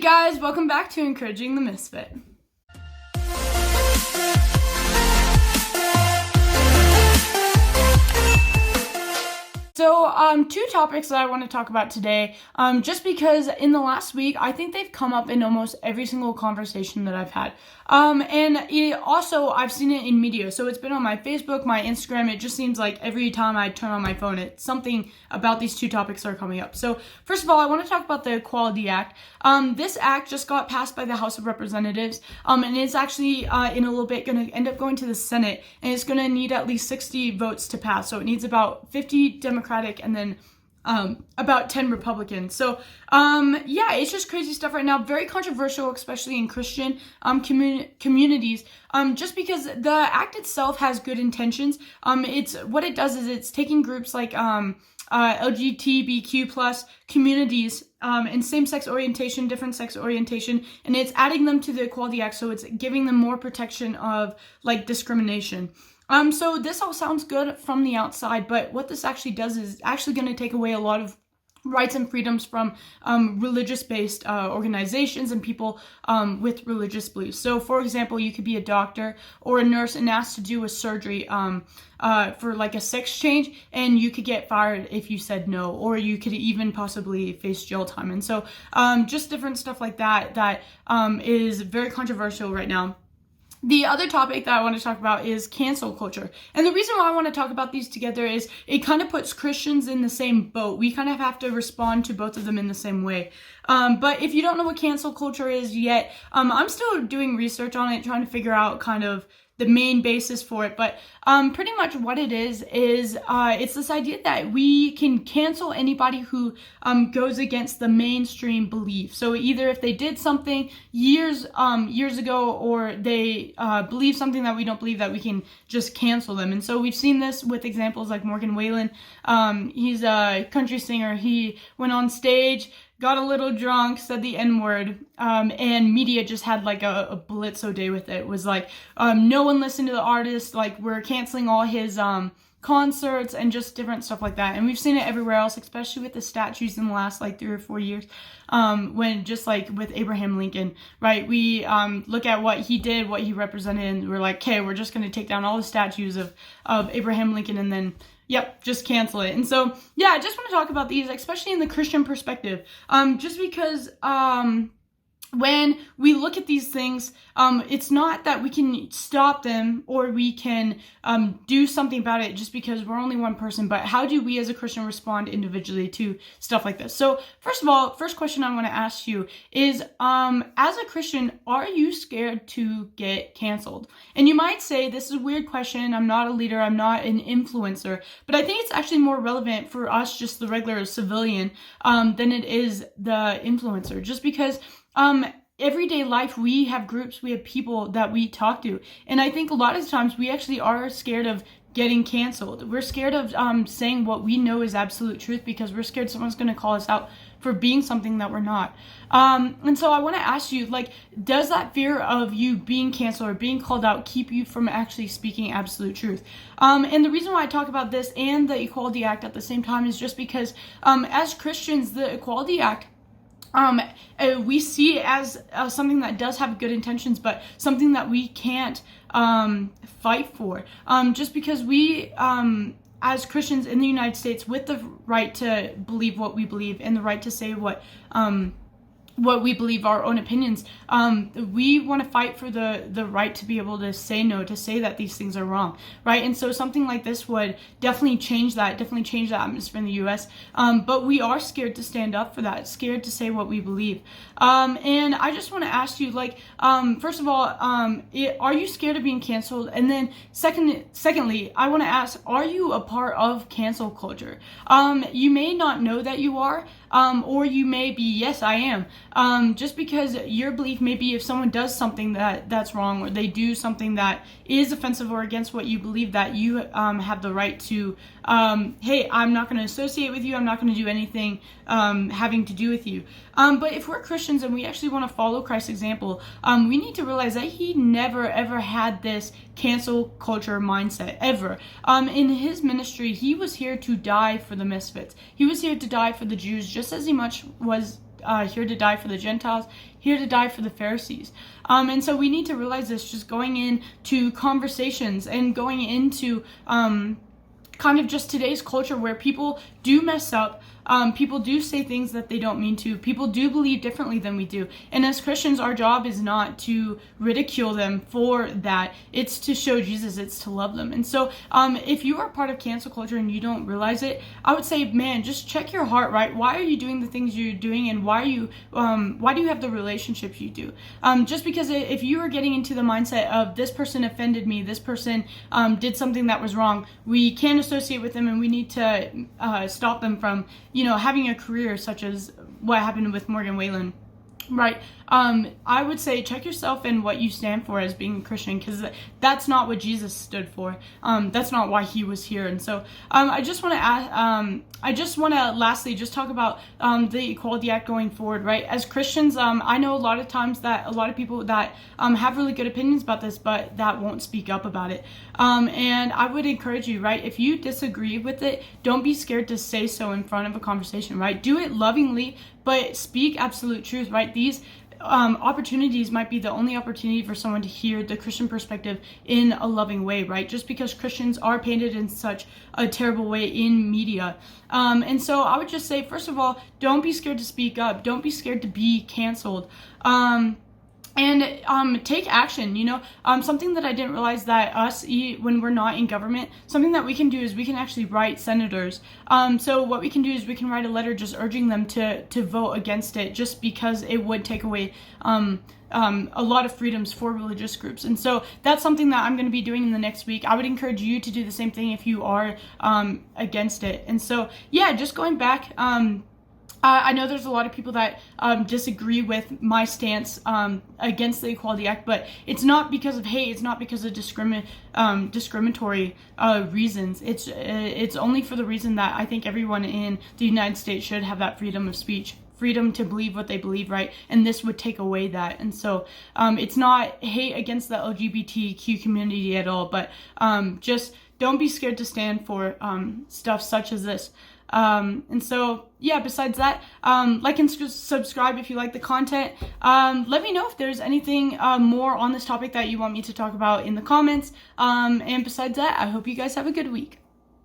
Hey guys, welcome back to Encouraging the Misfit. So, two topics that I want to talk about today, just because in the last week, I think they've come up in almost every single conversation that I've had. I've seen it in media. So it's been on my Facebook, my Instagram. It just seems like every time I turn on my phone, it's something about these two topics are coming up. So first of all, I want to talk about the Equality Act. This act just got passed by the House of Representatives, and it's actually, in a little bit, going to end up going to the Senate, and it's going to need at least 60 votes to pass. So it needs about 50 Democratic and then about 10 Republicans. So, it's just crazy stuff right now. Very controversial, especially in Christian communities, just because the act itself has good intentions. It's taking groups like LGBTQ plus communities and same-sex orientation, different sex orientation, and it's adding them to the Equality Act, so it's giving them more protection of like discrimination. So this all sounds good from the outside, but what this actually does is actually going to take away a lot of rights and freedoms from religious-based organizations and people with religious beliefs. So, for example, you could be a doctor or a nurse and asked to do a surgery for like a sex change, and you could get fired if you said no, or you could even possibly face jail time. And so just different stuff like that is very controversial right now. The other topic that I want to talk about is cancel culture. And the reason why I want to talk about these together is it kind of puts Christians in the same boat. We kind of have to respond to both of them in the same way. But if you don't know what cancel culture is yet, I'm still doing research on it, trying to figure out kind of the main basis for it. But pretty much what it is it's this idea that we can cancel anybody who goes against the mainstream belief. So either if they did something years ago, or they believe something that we don't believe, that we can just cancel them. And so we've seen this with examples like Morgan Wallen. He's a country singer. He went on stage, got a little drunk, said the N-word, and media just had like a blitzo day with it. It was like, no one listened to the artist, like we're canceling all his concerts and just different stuff like that. And we've seen it everywhere else, especially with the statues in the last like 3 or 4 years, when just like with Abraham Lincoln, right? We look at what he did, what he represented, and we're like, okay, we're just going to take down all the statues of Abraham Lincoln, and then just cancel it. And so, I just want to talk about these, especially in the Christian perspective, just because when we look at these things, it's not that we can stop them or we can do something about it just because we're only one person, but how do we as a Christian respond individually to stuff like this? So first of all, first question I want to ask you is, as a Christian, are you scared to get canceled? And you might say, this is a weird question, I'm not a leader, I'm not an influencer, but I think it's actually more relevant for us, just the regular civilian, than it is the influencer, just because everyday life, we have groups, we have people that we talk to. And I think a lot of times we actually are scared of getting canceled. We're scared of saying what we know is absolute truth because we're scared someone's going to call us out for being something that we're not. And so I want to ask you, like, does that fear of you being canceled or being called out keep you from actually speaking absolute truth? And the reason why I talk about this and the Equality Act at the same time is just because as Christians, the Equality Act, we see it as something that does have good intentions, but something that we can't fight for. Just because we, as Christians in the United States, with the right to believe what we believe and the right to say what we believe, our own opinions, we want to fight for the right to be able to say no, to say that these things are wrong, right? And so something like this would definitely change the atmosphere in the U.S., but we are scared to stand up for that, scared to say what we believe. And I just want to ask you, like, first of all, are you scared of being canceled? And then secondly, I want to ask, are you a part of cancel culture? You may not know that you are, or you may be, yes, I am. Just because your belief may be if someone does something that's wrong, or they do something that is offensive or against what you believe, that you have the right to, hey, I'm not going to associate with you, I'm not going to do anything having to do with you. But if we're Christians and we actually want to follow Christ's example, we need to realize that he never ever had this cancel culture mindset, ever. In his ministry, he was here to die for the misfits. He was here to die for the Jews just as he much was here to die for the Gentiles, here to die for the Pharisees. And so we need to realize this just going into conversations and going into kind of just today's culture where people do mess up. People do say things that they don't mean to. People do believe differently than we do. And as Christians, our job is not to ridicule them for that. It's to show Jesus. It's to love them. And so if you are part of cancel culture and you don't realize it, I would say, man, just check your heart, right? Why are you doing the things you're doing, and why do you have the relationships you do? Just because if you are getting into the mindset of this person offended me, this person did something that was wrong, we can't associate with them, and we need to stop them from having a career such as what happened with Morgan Whalen, right? I would say check yourself and what you stand for as being a Christian, because that's not what Jesus stood for. That's not why he was here. And so I just want to lastly just talk about the Equality Act going forward, right? As Christians, I know a lot of times that a lot of people that have really good opinions about this, but that won't speak up about it. And I would encourage you, right? If you disagree with it, don't be scared to say so in front of a conversation, right? Do it lovingly, but speak absolute truth, right? These opportunities might be the only opportunity for someone to hear the Christian perspective in a loving way, right? Just because Christians are painted in such a terrible way in media. And so I would just say, first of all, don't be scared to speak up. Don't be scared to be canceled. And take action, something that I didn't realize that when we're not in government, something that we can do is we can actually write senators. So what we can do is we can write a letter just urging them to vote against it, just because it would take away a lot of freedoms for religious groups. And so that's something that I'm going to be doing in the next week. I would encourage you to do the same thing if you are against it. And so, yeah, just going back, I know there's a lot of people that disagree with my stance against the Equality Act, but it's not because of hate. It's not because of discriminatory reasons. It's only for the reason that I think everyone in the United States should have that freedom of speech, freedom to believe what they believe, right? And this would take away that. And so it's not hate against the LGBTQ community at all, but just don't be scared to stand for stuff such as this. And so, yeah, besides that, like and subscribe if you like the content. Let me know if there's anything more on this topic that you want me to talk about in the comments. And besides that, I hope you guys have a good week.